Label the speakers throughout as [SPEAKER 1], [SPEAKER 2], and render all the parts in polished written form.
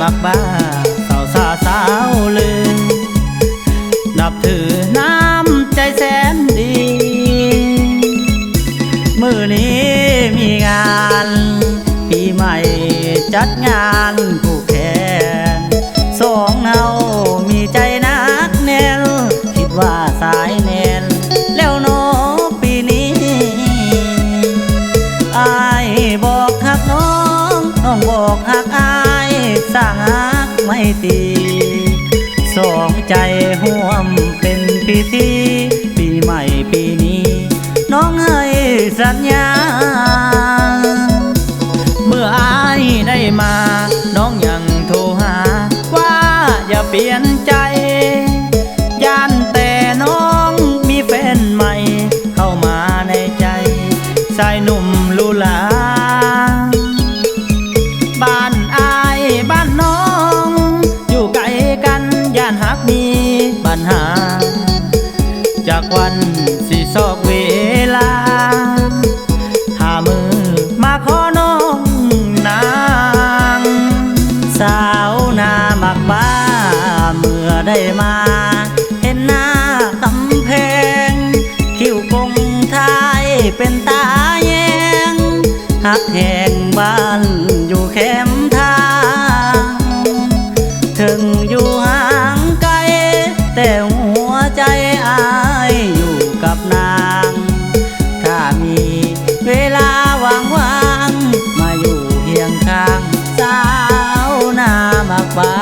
[SPEAKER 1] บักบ้าสาวสาสาวลืมนับถือน้ำใจแสนดีมื้อนี้มีงานปีใหม่จัดงานผูกแขนสองเฮามีใจนักแน่นคิดว่าสายแน่นแล้วเนาะปีนี้อายบอกฮักน้องน้องบอกฮักอายสร้างฮักไม่ตีสองใจห่วมเป็นพิธีปีใหม่ปีนี้น้องให้สัญญาเมื่ออายได้มาน้องยังโทรหาว่าอย่าเปลี่ยนใจย่านแต่น้องมีแฟนใหม่เข้ามาในใจชายหนุ่มลูลาบ้านอายบ้านน้องอยู่ไกลกันย่านหักมีปัญหาจากวันสิซอกเวลาหามือมาขอน้องนางสาวนามักบ้าเมื่อได้มาเห็นหน้ากำแพงคิ้วคงทายเป็นตาแยงหักแหงบ้านอยู่แคมทางถึงอยู่ห่างไกลแต่หัวใจอายอยู่กับนางถ้ามีเวลาว่างๆมาอยู่เคียงข้างสาวนามักบ้า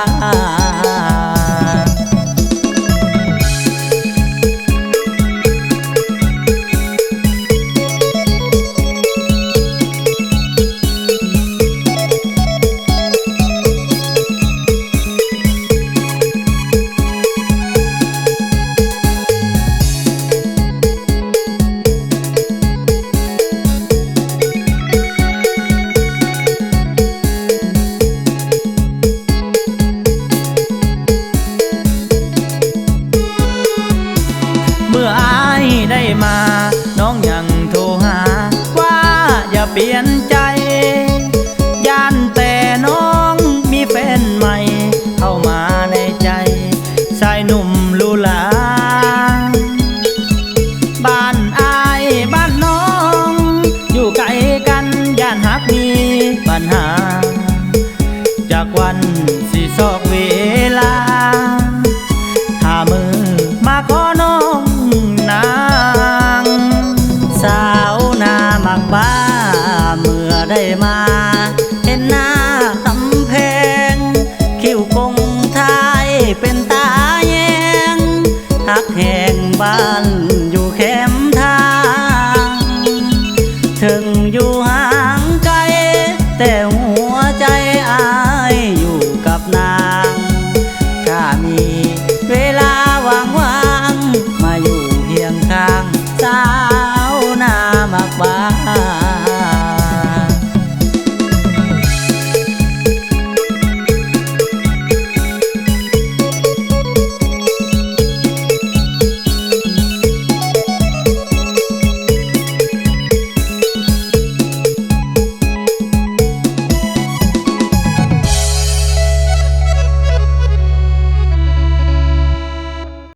[SPEAKER 1] เมื่ออายได้มาน้องยังโทรหาว่าอย่าเปลี่ยนใจย่านแต่น้องมีแฟนใหม่เข้ามาในใจชายหนุ่มลูลาบ้านอายบ้านน้องอยู่ไกลกันย่านหักมีปัญหาจากวันสิซอกเวลาหามือมาขอน้องนางสาวนามักบ้าเมื่อได้มาเห็นหน้ากำแพงคิ้วคงทายเป็นตาแยงหักแหงบ้านอยู่แคมทางถึงอยู่ห่างไกลแต่หัวใจอายอยู่กับนางถ้ามีเวลาว่างๆมาอยู่เคียงข้างสาวนามักบ้า